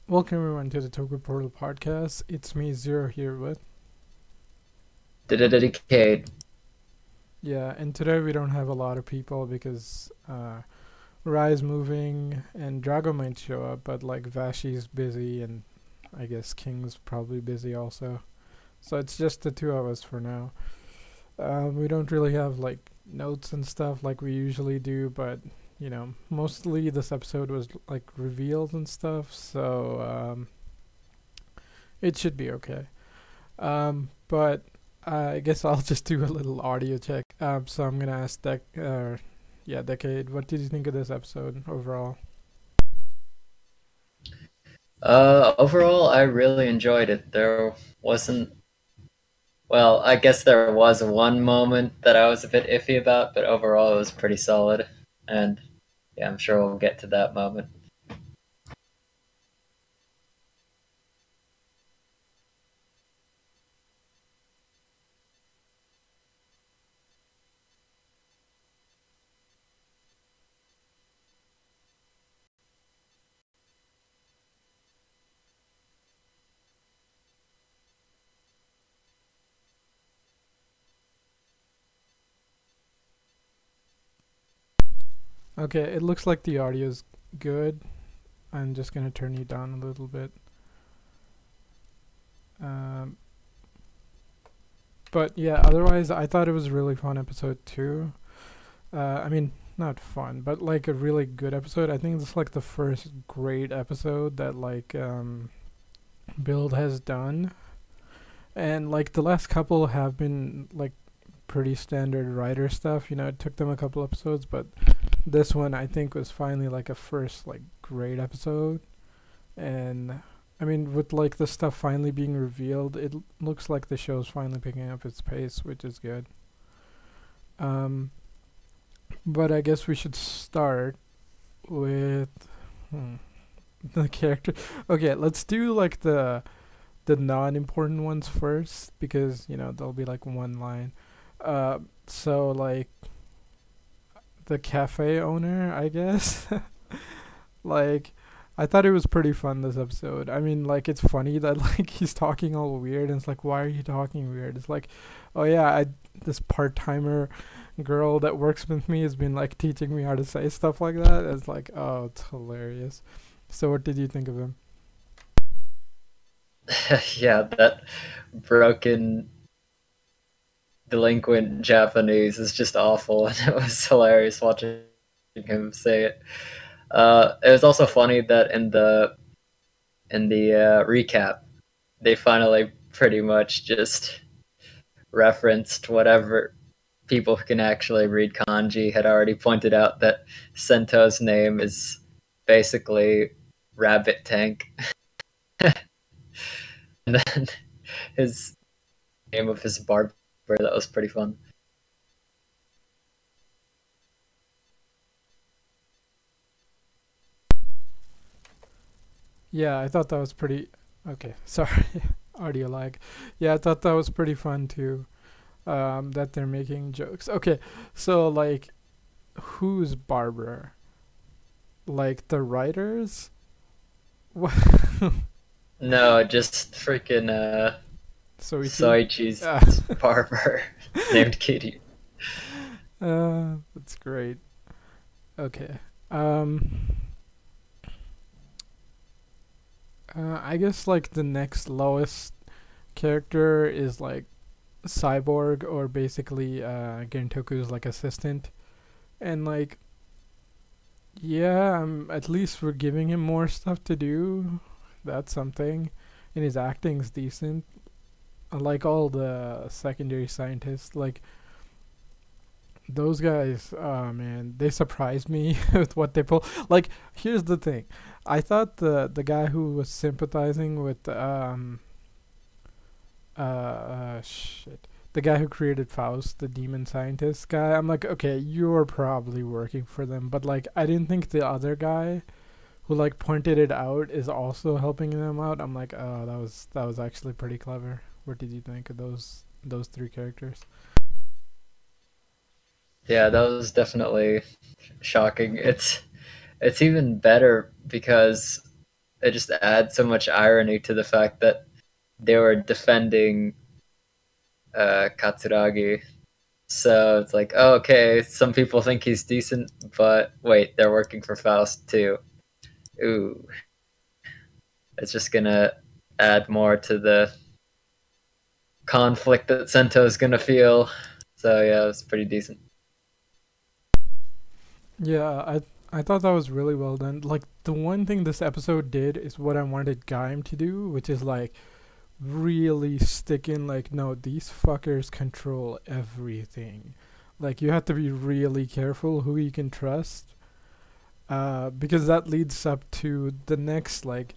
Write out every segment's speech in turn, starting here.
Welcome everyone to the Toku Portal podcast. It's me Zero here with Dedicate. yeah, and today we don't have a lot of people because Rai's moving and Drago might show up, but like Vashi's busy and I guess King's probably busy also. So it's just the two of us for now. We don't really have like notes and stuff like we usually do, but mostly this episode was like revealed and stuff, so it should be okay. But I guess I'll just do a little audio check. So I'm gonna ask Decade, what did you think of this episode overall? Overall, I really enjoyed it. There wasn't, well, I guess there was one moment that I was a bit iffy about, but overall it was pretty solid. And yeah, I'm sure we'll get to that moment. Okay, it looks like the audio's good. I'm just gonna turn you down a little bit. Um, but yeah, otherwise I thought it was a really fun episode too. I mean, not fun, but like a really good episode. I think it's like the first great episode that Build has done, and like the last couple have been like pretty standard writer stuff. It took them a couple episodes, but this one I think was finally like a first like great episode. And I mean, with like the stuff finally being revealed, it looks like the show's finally picking up its pace, which is good. Um, but I guess we should start with hmm, the character. Okay, let's do like the non-important ones first because there'll be like one line. So like the cafe owner, I guess. Like, I thought it was pretty fun this episode. I mean, like it's funny that like he's talking all weird, and it's like, why are you talking weird? It's like, oh yeah, this part timer girl that works with me has been like teaching me how to say stuff like that. It's like, oh, it's hilarious. So, what did you think of him? Yeah, that broken delinquent Japanese is just awful, and it was hilarious watching him say it. It was also funny that in the recap, they finally pretty much just referenced whatever people who can actually read kanji had already pointed out that Sento's name is basically Rabbit Tank. And then his name of his barber, that was pretty fun. Yeah, I thought that was pretty. Okay, sorry, audio lag. Yeah, I thought that was pretty fun too. That they're making jokes. Okay, so like, who's Barbara? Like the writers? What? No, just freaking Soichi? Soichi's Ah, barber named Kitty. that's great. Okay. Um, I guess like the next lowest character is like Cyborg, or basically Gentoku's like assistant, and like yeah, at least we're giving him more stuff to do. That's something. And his acting's decent. Unlike all the secondary scientists, like those guys, oh man, they surprised me with what they pull. Like, here's the thing: I thought the guy who was sympathizing with shit, the guy who created Faust, the demon scientist guy. I'm like, okay, you're probably working for them, but like, I didn't think the other guy who like pointed it out is also helping them out. I'm like, oh, that was actually pretty clever. What did you think of those three characters? Yeah, that was definitely shocking. It's even better because it just adds so much irony to the fact that they were defending Katsuragi. So it's like, oh, okay, some people think he's decent, but wait, they're working for Faust too. Ooh, it's just gonna add more to the conflict that Sento's gonna feel. So yeah, it's pretty decent. Yeah, I thought that was really well done. Like the one thing this episode did is what I wanted Gaim to do, which is like really stick in like no, these fuckers control everything. Like you have to be really careful who you can trust. Because that leads up to the next like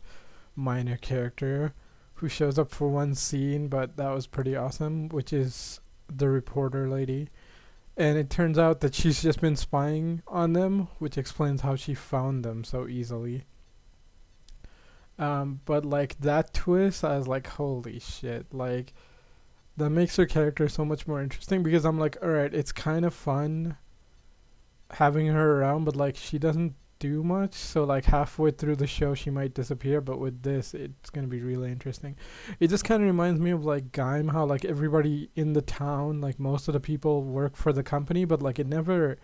minor character who shows up for one scene, but that was pretty awesome, which is the reporter lady. And it turns out that she's just been spying on them, which explains how she found them so easily. But like that twist, I was like, holy shit! Like that makes her character so much more interesting because I'm like, all right, it's kind of fun having her around, but like she doesn't do much. So like halfway through the show, she might disappear. But with this, it's gonna be really interesting. It just kind of reminds me of like Gaim, how like everybody in the town, like most of the people work for the company, but like it never,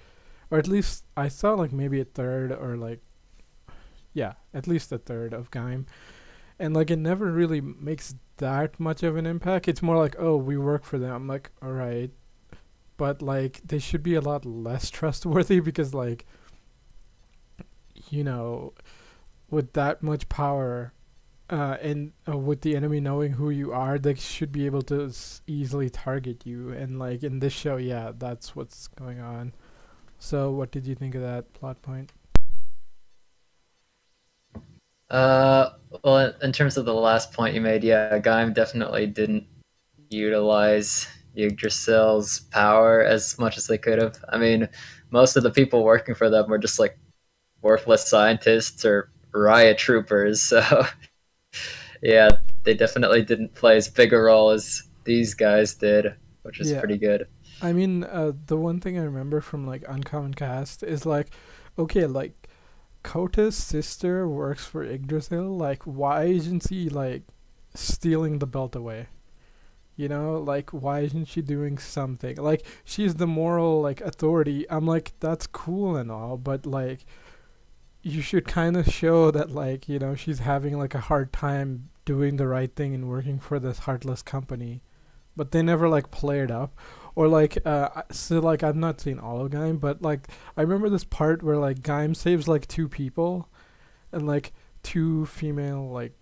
or at least I saw like maybe a third or like yeah, at least a third of Gaim, and like it never really makes that much of an impact. It's more like, oh, we work for them. I'm like, all right, but like they should be a lot less trustworthy because like you know with that much power and with the enemy knowing who you are, they should be able to easily target you. And like in this show, yeah, that's what's going on. So what did you think of that plot point? Well, in terms of the last point you made, yeah, Gaim definitely didn't utilize Yggdrasil's power as much as they could have. I mean, most of the people working for them were just like worthless scientists or riot troopers. So yeah, they definitely didn't play as big a role as these guys did, which is Yeah, pretty good. I mean, the one thing I remember from like Uncommon Cast is like, okay, like Kota's sister works for Yggdrasil. Like, why isn't she like stealing the belt away? You know, like why isn't she doing something? Like she's the moral like authority. I'm like that's cool and all, but like you should kind of show that like, you know, she's having like a hard time doing the right thing and working for this heartless company. But they never like play it up. Or like so like I've not seen all of Gaim, but like I remember this part where like Gaim saves like two people and like two female like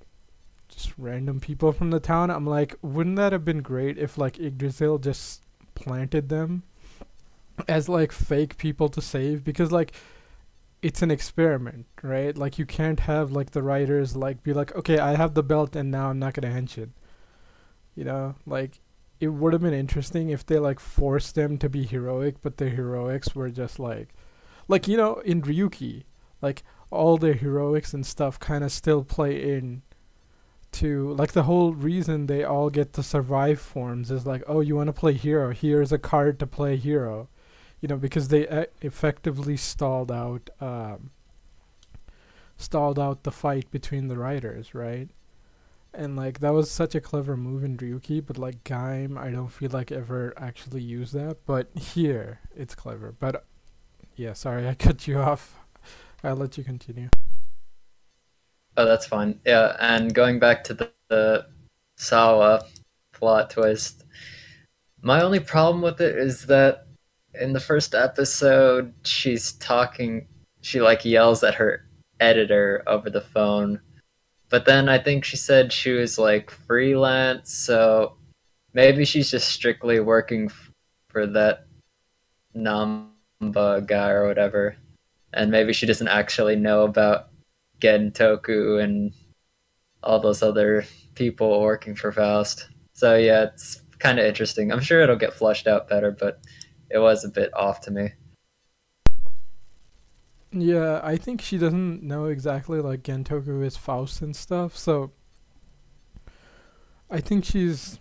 just random people from the town. I'm like, wouldn't that have been great if like Yggdrasil just planted them as like fake people to save? Because like it's an experiment, right? Like you can't have like the writers like be like, okay, I have the belt and now I'm not gonna hench. You know, like it would have been interesting if they like forced them to be heroic, but their heroics were just like you know in Ryuki, like all their heroics and stuff kind of still play in to like the whole reason they all get the survive forms is like, oh, you want to play hero, here's a card to play hero, you know, because they effectively stalled out the fight between the writers, right? And like that was such a clever move in Ryuki, but like Gaim, I don't feel like ever actually used that. But here, it's clever. But yeah, sorry, I cut you off. I'll let you continue. Oh, that's fine. Yeah, and going back to the Sawa plot twist, my only problem with it is that in the first episode, she's talking, she like yells at her editor over the phone. But then I think she said she was like freelance, so maybe she's just strictly working for that Namba guy or whatever. And maybe she doesn't actually know about Gen Toku and all those other people working for Faust. So yeah, it's kind of interesting. I'm sure it'll get flushed out better, but it was a bit off to me. Yeah, I think she doesn't know exactly like Gentoku is Faust and stuff. So I think she's.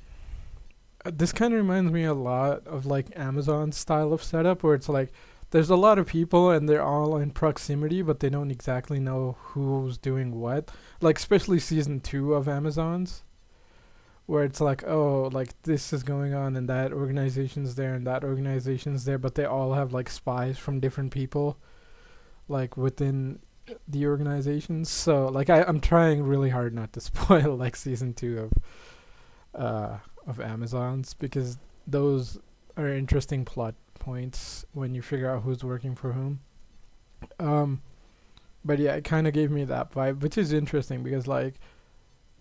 This kind of reminds me a lot of like Amazon's style of setup, where it's like there's a lot of people and they're all in proximity, but they don't exactly know who's doing what. Like especially season 2 of Amazons, where it's like, oh, like this is going on and that organization's there and that organization's there, but they all have like spies from different people, like within the organizations. So like I'm trying really hard not to spoil like season 2 of Amazons, because those are interesting plot points when you figure out who's working for whom. Um, but yeah, it kind of gave me that vibe, which is interesting because like,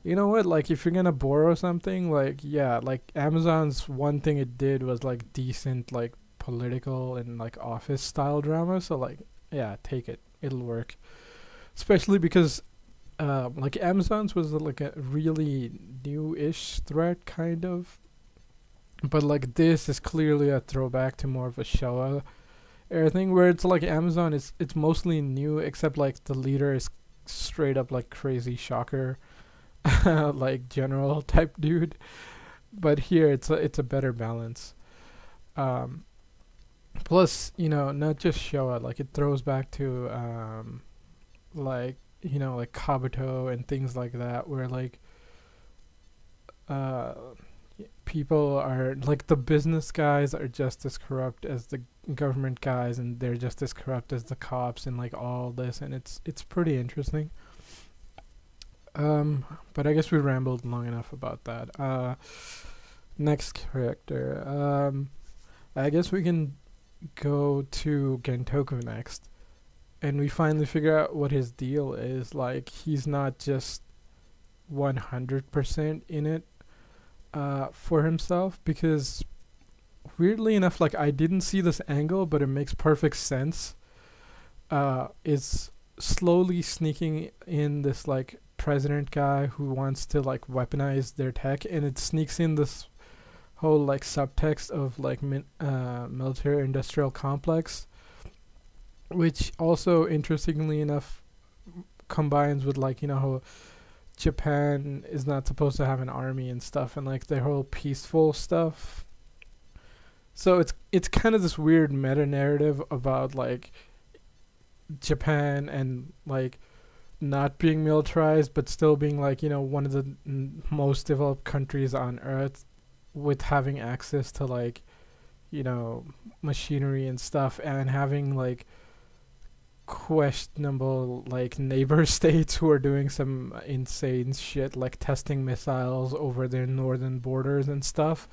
you know what, like if you're gonna borrow something, like yeah, like Amazon's one thing it did was like decent like political and like office style drama. So like yeah, take it, it'll work. Especially because like Amazon's was like a really new-ish threat kind of, but like this is clearly a throwback to more of a Showa era thing, where it's like Amazon is it's mostly new except like the leader is straight up like crazy shocker like general type dude, but here it's a better balance. um Plus, you know, not just Showa, like it throws back to like, you know, like Kabuto and things like that, where like uh people are like the business guys are just as corrupt as the government guys, and they're just as corrupt as the cops and like all this, and it's pretty interesting. But I guess we rambled long enough about that. Next character. I guess we can go to Gentoku next, and we finally figure out what his deal is. Like he's not just 100% in it for himself, because weirdly enough, like I didn't see this angle, but it makes perfect sense. Is slowly sneaking in this like president guy who wants to like weaponize their tech, and it sneaks in this whole like subtext of like military industrial complex, which also interestingly enough combines with like, you know, how Japan is not supposed to have an army and stuff, and like their whole peaceful stuff. So it's kind of this weird meta narrative about like Japan and like not being militarized but still being like, you know, one of the most developed countries on earth, with having access to like, you know, machinery and stuff, and having like questionable like neighbor states who are doing some insane shit like testing missiles over their northern borders and stuff.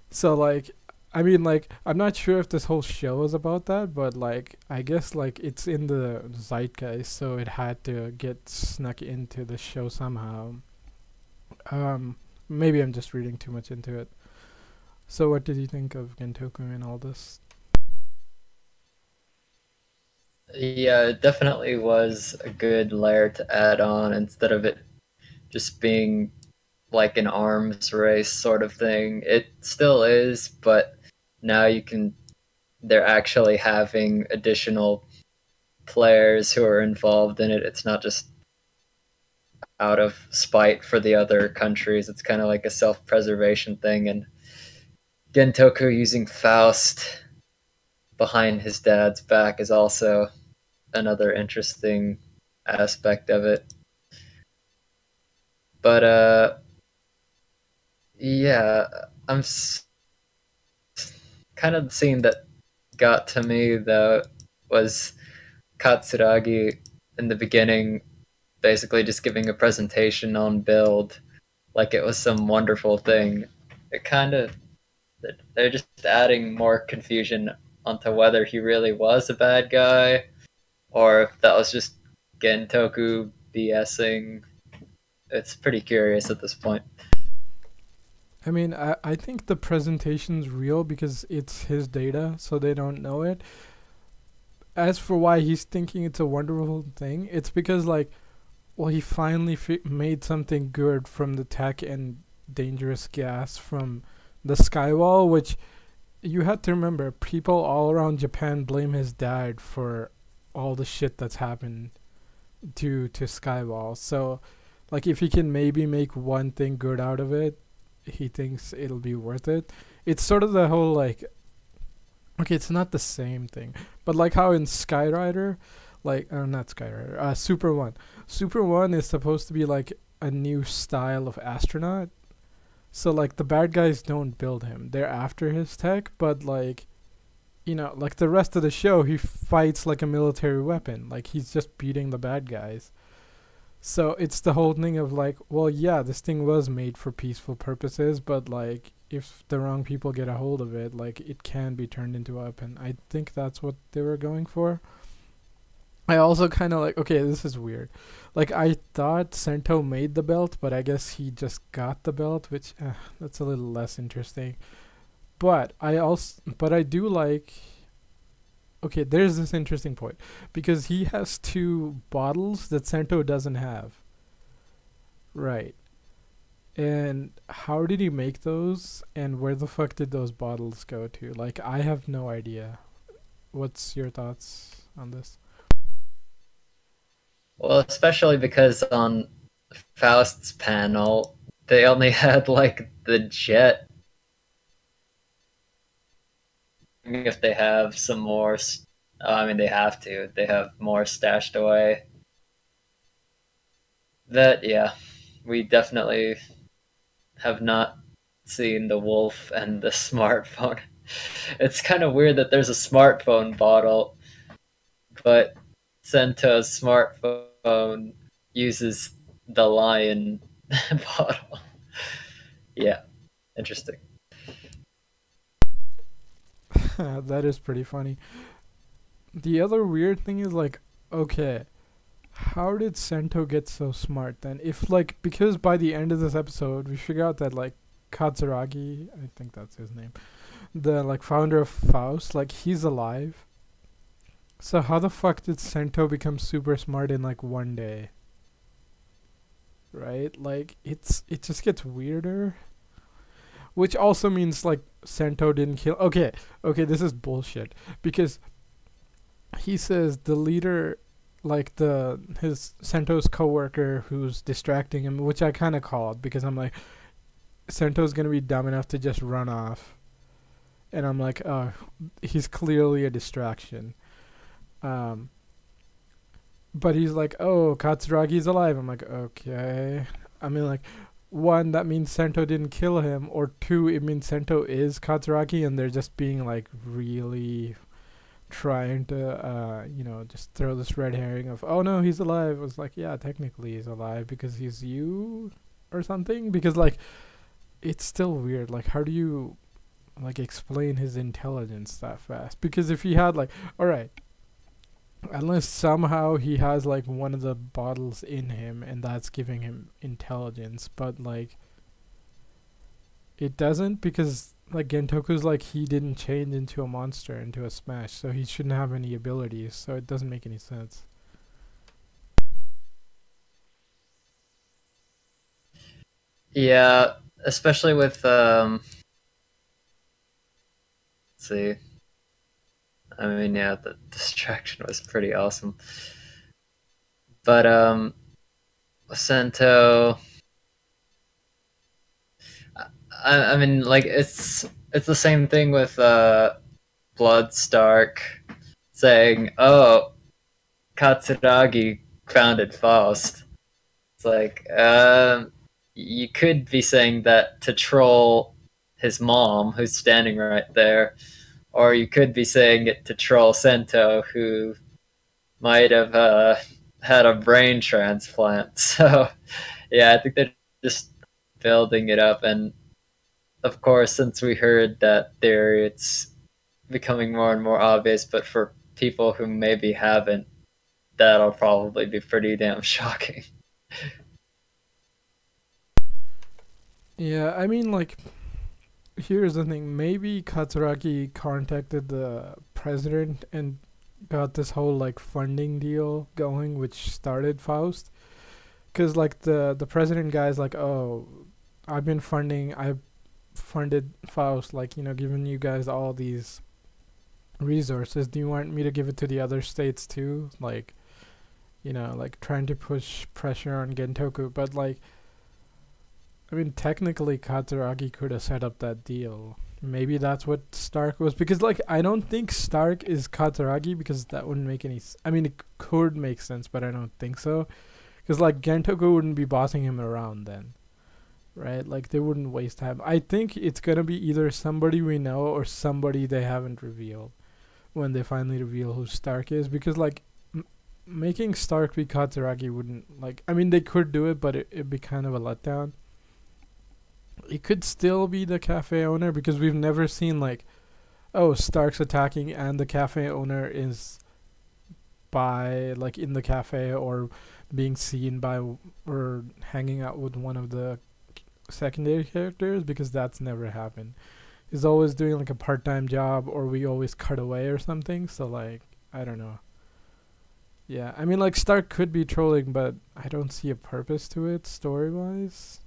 So like, I mean, like I'm not sure if this whole show is about that, but like I guess like it's in the zeitgeist, so it had to get snuck into the show somehow. Maybe I'm just reading too much into it. So what did you think of Gentoku and all this? Yeah, it definitely was a good layer to add on instead of it just being like an arms race sort of thing. It still is, but now they're actually having additional players who are involved in it. It's not just out of spite for the other countries. It's kind of like a self-preservation thing, and Gentoku using Faust behind his dad's back is also another interesting aspect of it. But yeah, I'm kind of the scene that got to me though was Katsuragi in the beginning, basically just giving a presentation on Build like it was some wonderful thing. It kind of, they're just adding more confusion onto whether he really was a bad guy or if that was just Gentoku BSing. It's pretty curious at this point. I mean, I think the presentation's real because it's his data, so they don't know it. As for why he's thinking it's a wonderful thing, it's because like, well, he finally made something good from the tech and dangerous gas from the skywall, which you had to remember, people all around Japan blame his dad for all the shit that's happened due to skywall. So like if he can maybe make one thing good out of it, he thinks it'll be worth it. It's sort of the whole like Okay, it's not the same thing, but like how in Skyrider, like not Skyrider, Super One. Super One is supposed to be like a new style of astronaut. So like the bad guys don't build him; they're after his tech. But like like the rest of the show, he fights like a military weapon. Like he's just beating the bad guys. So it's the whole thing of like, well, yeah, this thing was made for peaceful purposes, but like if the wrong people get a hold of it, like it can be turned into a weapon. I think that's what they were going for. I also kind of like, okay, this is weird. Like I thought Sento made the belt, but I guess he just got the belt, which that's a little less interesting. But I do like. Okay, there's this interesting point because he has two bottles that Sento doesn't have. Right. And how did he make those? And where the fuck did those bottles go to? Like, I have no idea. What's your thoughts on this? Well, especially because on Faust's panel, they only had like the jet. If they have some more, I mean, they have to. They have more stashed away. That, yeah, we definitely have not seen the wolf and the smartphone. It's kind of weird that there's a smartphone bottle, but Sento's smartphone uses the lion bottle. Yeah, interesting. That is pretty funny. The other weird thing is like, okay, how did Sento get so smart then? If like because by the end of this episode we figure out that like Katsuragi, I think that's his name, the like founder of Faust, like he's alive. So how the fuck did Sento become super smart in like one day? Right? Like it just gets weirder. Which also means like Sento didn't kill. Okay, okay, this is bullshit because he says the leader, like the his Sento's coworker who's distracting him, which I kind of called because I'm like Sento's gonna be dumb enough to just run off, and I'm like, oh, he's clearly a distraction. Um, but he's like, oh, Katsuragi's alive. I'm like, okay. I mean, like, one, that means Sento didn't kill him, or two, it means Sento is Katsuragi, and they're just being like really trying to, just throw this red herring of, oh no, he's alive. It was like, yeah, technically he's alive because he's you or something. Because like, it's still weird. Like, how do you like explain his intelligence that fast? Because if he had like, all right, unless somehow he has like one of the bottles in him and that's giving him intelligence, but like it doesn't because like Gentoku's like he didn't change into a monster, into a smash, so he shouldn't have any abilities, so it doesn't make any sense. Yeah, especially with let's see. I mean, yeah, the distraction was pretty awesome. But Sento, I mean, like it's the same thing with Bloodstark saying, "Oh, Katsuragi founded Faust." It's like, you could be saying that to troll his mom, who's standing right there, or you could be saying it to troll Sento, who might have had a brain transplant. So, yeah, I think they're just building it up. And of course, since we heard that theory, it's becoming more and more obvious. But for people who maybe haven't, that'll probably be pretty damn shocking. Yeah, I mean like here's the thing, maybe Katsuragi contacted the president and got this whole like funding deal going which started Faust. Cause like the president guy's like, oh, I've funded Faust, like giving you guys all these resources. Do you want me to give it to the other states too? Like, like trying to push pressure on Gentoku, but like, I mean, technically Katsuragi could have set up that deal, maybe that's what Stark was, because like I don't think Stark is Kataragi, because that wouldn't make any. I mean, it could make sense, but I don't think so, because like Gentoku wouldn't be bossing him around then, right? Like they wouldn't waste time. I think it's gonna be either somebody we know or somebody they haven't revealed when they finally reveal who Stark is, because like making Stark be Kataragi wouldn't, like, I mean they could do it, but it'd be kind of a letdown. It could still be the cafe owner, because we've never seen like, oh, Stark's attacking and the cafe owner is by like in the cafe or being seen by or hanging out with one of the secondary characters, because that's never happened. He's always doing like a part-time job, or we always cut away or something. So like, I don't know. Yeah, I mean like Stark could be trolling, but I don't see a purpose to it story-wise.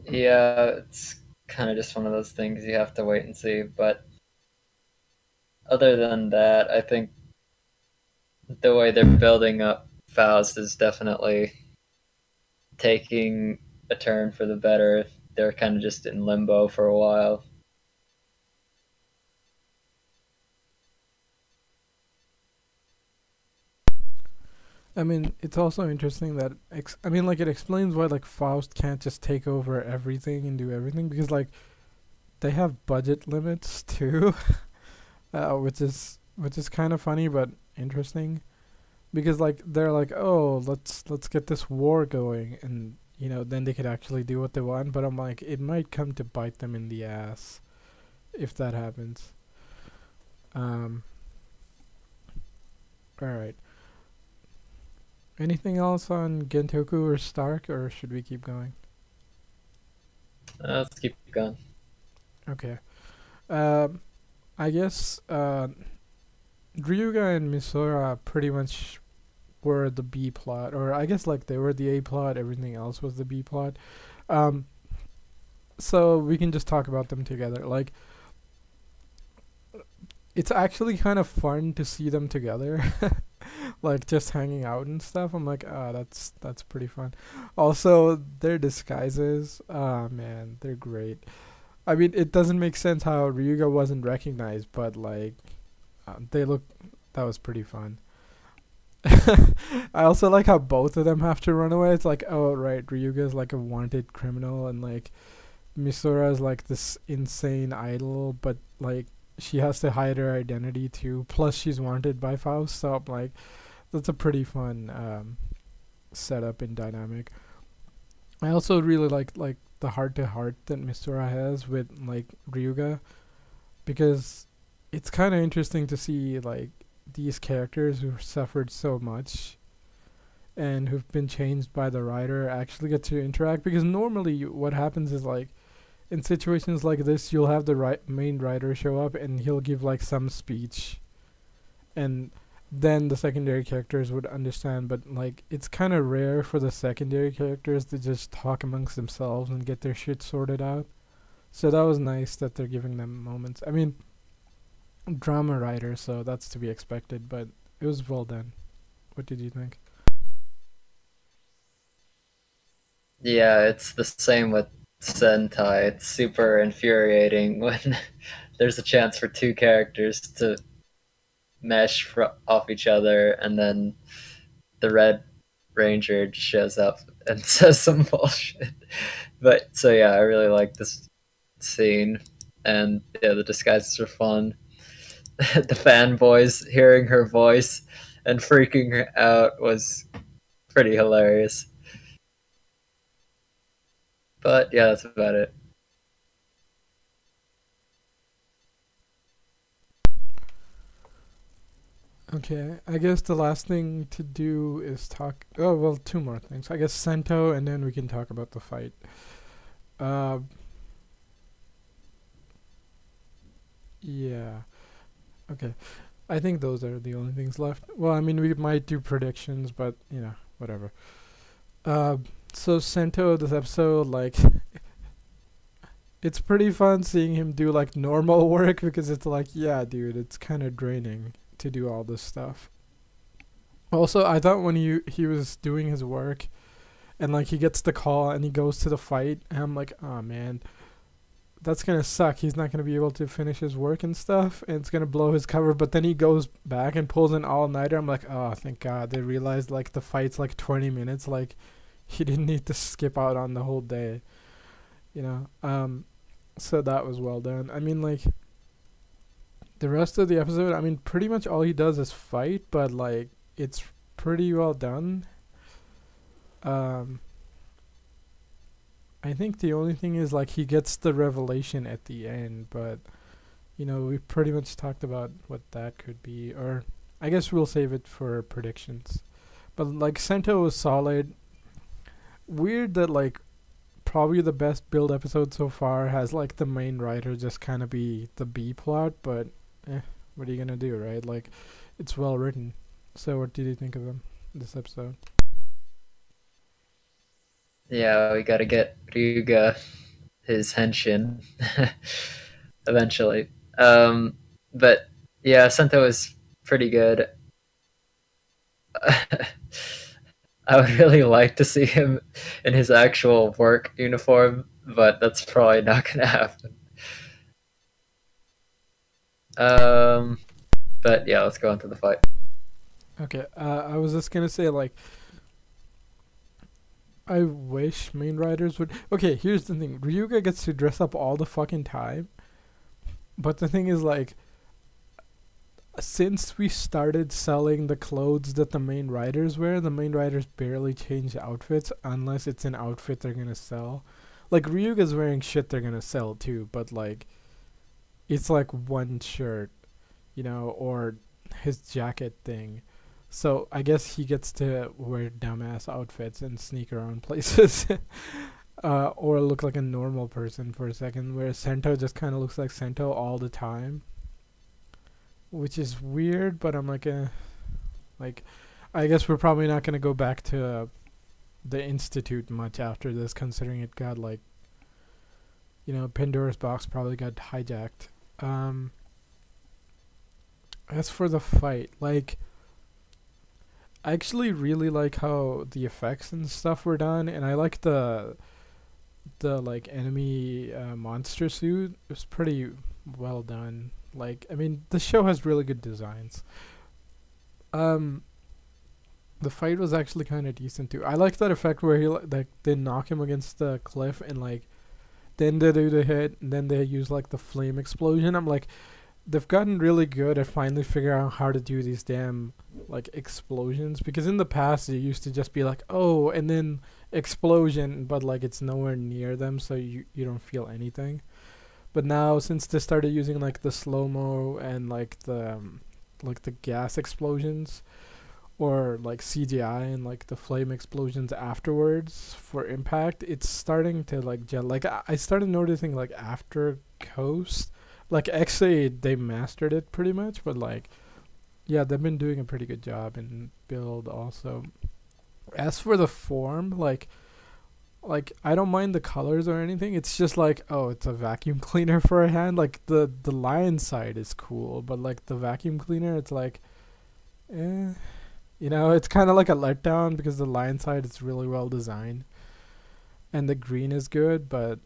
Yeah, it's kind of just one of those things you have to wait and see. But other than that, I think the way they're building up Faust is definitely taking a turn for the better. They're kind of just in limbo for a while. I mean, it's also interesting that I mean, like it explains why like Faust can't just take over everything and do everything, because like they have budget limits too, which is kind of funny but interesting, because like they're like, oh, let's get this war going, and then they could actually do what they want. But I'm like, it might come to bite them in the ass if that happens. Um. All right. Anything else on Gentoku or Stark, or should we keep going? Let's keep going. Okay. Um, I guess Ryuga and Misora pretty much were the B plot, or I guess like they were the A plot. Everything else was the B plot. Um, so we can just talk about them together. Like, it's actually kind of fun to see them together. Like just hanging out and stuff. I'm like, ah, that's pretty fun. Also, their disguises, ah man, they're great. I mean, it doesn't make sense how Ryuga wasn't recognized, but like, they look. That was pretty fun. I also like how both of them have to run away. It's like, oh right, Ryuga is like a wanted criminal, and like Misora is like this insane idol, but like she has to hide her identity too. Plus, she's wanted by Faust, so I'm like, that's a pretty fun setup and dynamic. I also really like the heart to heart that Misora has with like Ryuga, because it's kind of interesting to see like these characters who've suffered so much and who've been changed by the writer actually get to interact, because normally what happens is like in situations like this you'll have the main writer show up and he'll give like some speech, and then the secondary characters would understand, but like it's kind of rare for the secondary characters to just talk amongst themselves and get their shit sorted out. So that was nice that they're giving them moments. I mean, drama writer, so that's to be expected, but it was well done. What did you think? Yeah, it's the same with Sentai. It's super infuriating when there's a chance for two characters to mesh off each other, and then the Red Ranger just shows up and says some bullshit. But so yeah, I really like this scene, and yeah, the disguises are fun. The fanboys hearing her voice and freaking her out was pretty hilarious. But yeah, that's about it. Okay, I guess the last thing to do is talk. Oh well, two more things. I guess Sento, and then we can talk about the fight. Uh, yeah. Okay. I think those are the only things left. Well, I mean, we might do predictions, but whatever. Uh, so Sento, this episode, like, it's pretty fun seeing him do like normal work, because it's like, yeah, dude, it's kind of draining to do all this stuff. Also, I thought when he was doing his work and like he gets the call and he goes to the fight, and I'm like, oh man, that's gonna suck. He's not gonna be able to finish his work and stuff, and it's gonna blow his cover. But then he goes back and pulls an all nighter. I'm like, oh, thank God. They realized like the fight's like 20 minutes. Like he didn't need to skip out on the whole day, you know. So that was well done. I mean, like the rest of the episode, I mean, pretty much all he does is fight, but like it's pretty well done. Um, I think the only thing is like he gets the revelation at the end, but you know, we pretty much talked about what that could be, or I guess we'll save it for predictions. But like Sento was solid. Weird that like probably the best build episode so far has like the main writer just kind of be the B plot, but what are you gonna do, right? Like it's well written. So what did you think of them this episode? Yeah, we gotta get Ryuga his henshin eventually. But yeah, Sento is pretty good. I would really like to see him in his actual work uniform, but that's probably not gonna happen. But yeah, let's go on to the fight. Okay, I was just gonna say like I wish main writers would. Okay, here's the thing: Ryuga gets to dress up all the fucking time, but the thing is like since we started selling the clothes that the main writers wear, the main writers barely change outfits unless it's an outfit they're gonna sell. Like Ryuga's wearing shit they're gonna sell too, but like it's like one shirt, you know, or his jacket thing. So I guess he gets to wear dumbass outfits and sneak around places. Or look like a normal person for a second, where Sento just kind of looks like Sento all the time, which is weird. But I'm like, I guess we're probably not gonna go back to the Institute much after this, considering it got like, you know, Pandora's box probably got hijacked. As for the fight, like, I actually really like how the effects and stuff were done, and I like the like enemy monster suit. It was pretty well done. Like, I mean, the show has really good designs. Um, the fight was actually kind of decent too. I like that effect where like they knock him against the cliff and like then they do the hit and then they use like the flame explosion. I'm like, they've gotten really good at finally figuring out how to do these damn like explosions, because in the past it used to just be like, oh, and then explosion, but like it's nowhere near them, so you don't feel anything. But now since they started using like the slow mo and like the gas explosions, or like CGI and like the flame explosions afterwards for impact, it's starting to like gel. Like I started noticing like after Coast, like actually they mastered it pretty much, but like yeah, they've been doing a pretty good job in Build also. As for the form, like I don't mind the colors or anything. It's just like, oh, it's a vacuum cleaner for a hand. Like the lion side is cool, but like the vacuum cleaner, it's like, eh, you know, it's kind of like a letdown because the lion side is really well designed, and the green is good, but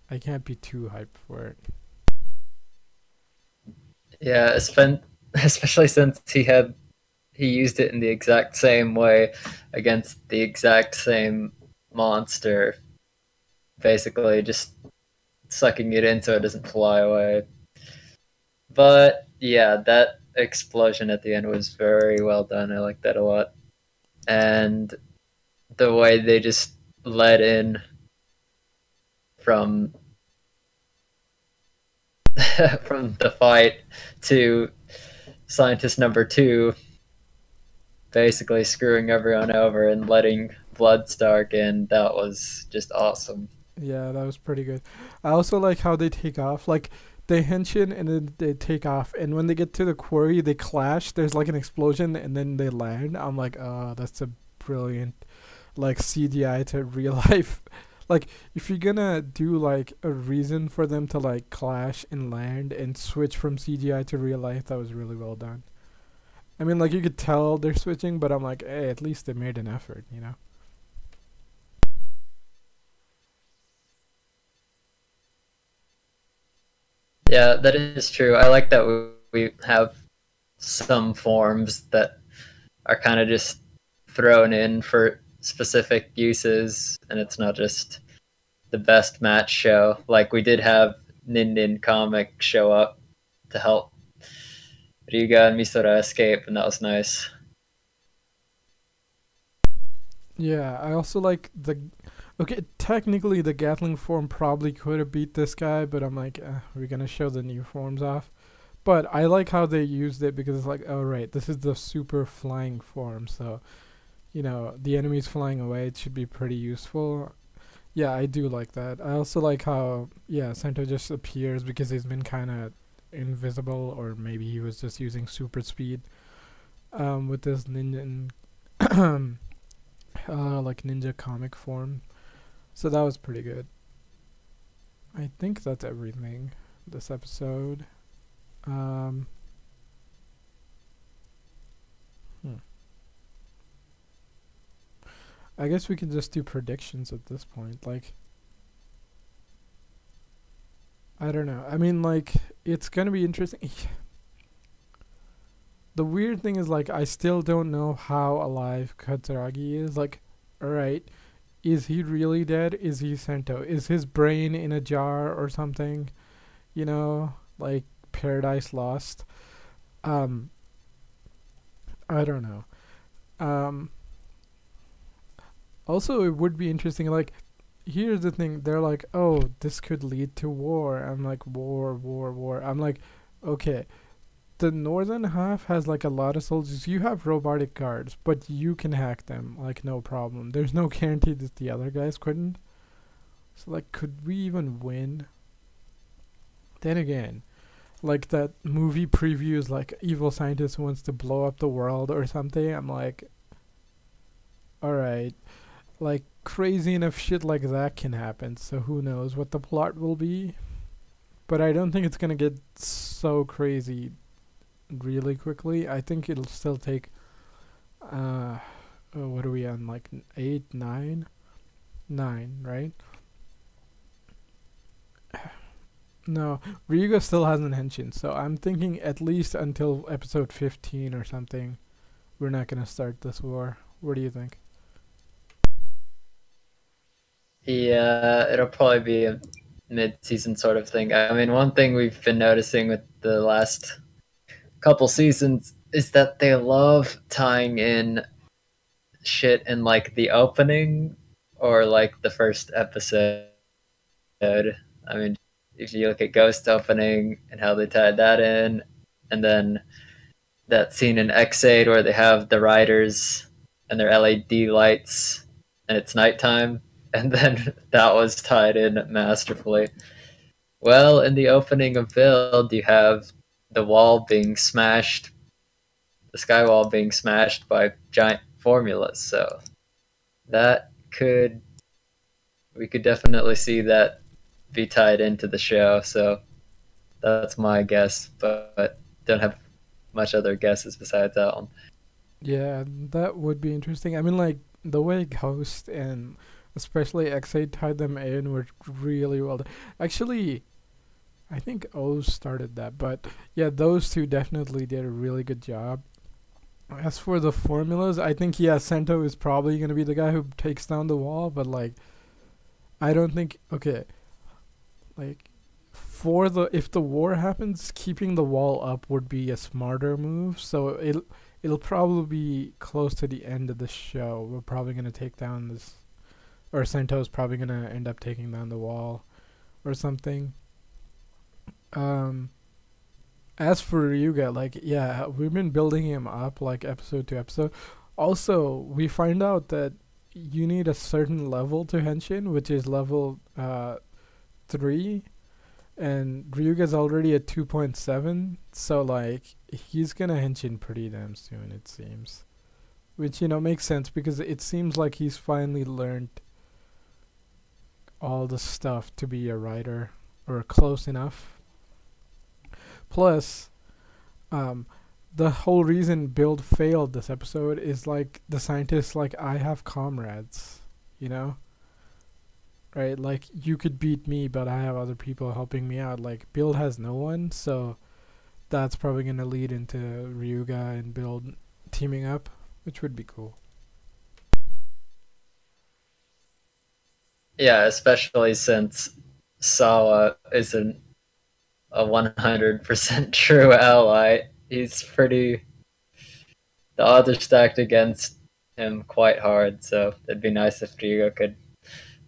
I can't be too hyped for it. Yeah, especially since he used it in the exact same way against the exact same monster, basically just sucking it in so it doesn't fly away. But yeah, that explosion at the end was very well done. I like that a lot. And the way they just led in from from the fight to scientist number 2 basically screwing everyone over and letting Bloodstark in, that was just awesome. Yeah, that was pretty good. I also like how they take off. Like they henshin and then they take off, and when they get to the quarry, they clash. There's like an explosion, and then they land. I'm like, oh, that's a brilliant, like CGI to real life. Like if you're gonna do like a reason for them to like clash and land and switch from CGI to real life, that was really well done. I mean, like, you could tell they're switching, but I'm like, hey, at least they made an effort, you know? Yeah, that is true. I like that we have some forms that are kind of just thrown in for specific uses, and it's not just the best match show. Like we did have Nin Nin Comic show up to help Ryuga and Misora escape, and that was nice. Yeah, I also like the. Okay, technically the Gatling form probably could have beat this guy, but I'm like, we're gonna show the new forms off. But I like how they used it because it's like, oh right, this is the super flying form, so the enemy's flying away. It should be pretty useful. Yeah, I do like that. I also like how Sento just appears because he's been kind of invisible, or maybe he was just using super speed. With this ninja, like ninja comic form. So that was pretty good. I think that's everything this episode. Um, hmm. I guess we can just do predictions at this point. Like, I don't know. I mean, like, it's gonna be interesting. The weird thing is, like, I still don't know how alive Katsuragi is. Like, alright, is he really dead? Is he Sento? Is his brain in a jar or something? Like Paradise Lost. Um, I don't know. Um, Also, it would be interesting. Like, here's the thing: they're like, "Oh, this could lead to war." I'm like, "War, war, war." I'm like, "Okay." The northern half has like a lot of soldiers. You have robotic guards, but you can hack them like no problem. There's no guarantee that the other guys couldn't. So like, could we even win? Then again, like that movie previews, like evil scientist wants to blow up the world or something. I'm like, all right, like crazy enough shit like that can happen. So who knows what the plot will be? But I don't think it's gonna get so crazy really quickly. I think it'll still take what are we on, like 8, 9? 9, right? No, Ryuga still hasn't henshin, so I'm thinking at least until episode 15 or something, we're not gonna start this war. What do you think? Yeah, it'll probably be a mid-season sort of thing. I mean, one thing we've been noticing with the last couple seasons is that they love tying in shit in like the opening or like the first episode. I mean, if you look at Ghost opening and how they tied that in, and then that scene in X8 where they have the riders and their LED lights and it's nighttime, and then that was tied in masterfully. Well, in the opening of Build, you have the wall being smashed, the sky wall being smashed by giant formulas. So that could, we could definitely see that be tied into the show. So that's my guess, but don't have much other guesses besides that one. Yeah, that would be interesting. I mean, like, the way Ghost and especially X8 tied them in were really well done. Actually, I think O started that, but yeah, those two definitely did a really good job. As for the formulas, I think Sento is probably gonna be the guy who takes down the wall, but like I don't think like for the if the war happens, keeping the wall up would be a smarter move. So it'll probably be close to the end of the show. We're probably gonna take down this, or Sento's probably gonna end up taking down the wall, or something. Um, as for Ryuga, like we've been building him up like episode to episode. Also, we find out that you need a certain level to henshin, which is level 3, and Ryuga's already at 2.7, so like he's gonna henshin pretty damn soon, it seems. Which makes sense because it seems like he's finally learned all the stuff to be a writer, or close enough. Plus, um, the whole reason Build failed this episode is like the scientists like I have comrades, you know? Right? Like you could beat me, but I have other people helping me out. Like Build has no one, so that's probably gonna lead into Ryuga and Build teaming up, which would be cool. Yeah, especially since Sawa isn't a 100% true ally. He's pretty. The odds are stacked against him quite hard, so it'd be nice if Ryuga could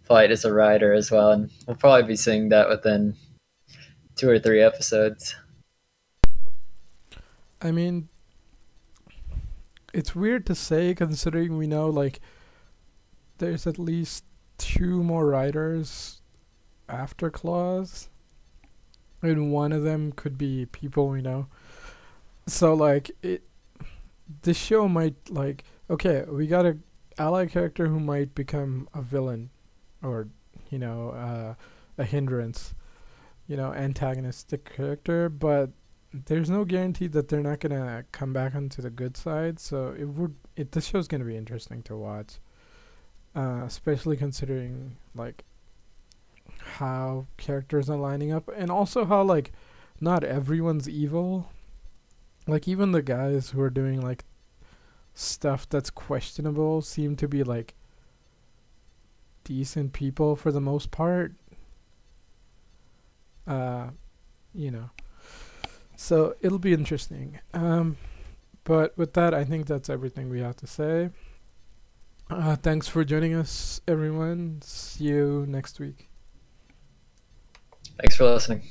fight as a rider as well, and we'll probably be seeing that within 2 or 3 episodes. I mean, it's weird to say considering we know like there's at least two more riders after Claws, and one of them could be people we know. So like this show might like okay, we got a ally character who might become a villain, or you know, a hindrance, you know, antagonistic character, but there's no guarantee that they're not gonna come back onto the good side. So this show's gonna be interesting to watch, especially considering like how characters are lining up, and also how like not everyone's evil. Like even the guys who are doing like stuff that's questionable seem to be like decent people for the most part. Uh, you know. So it'll be interesting. But with that, I think that's everything we have to say. Thanks for joining us, everyone. See you next week. Thanks for listening.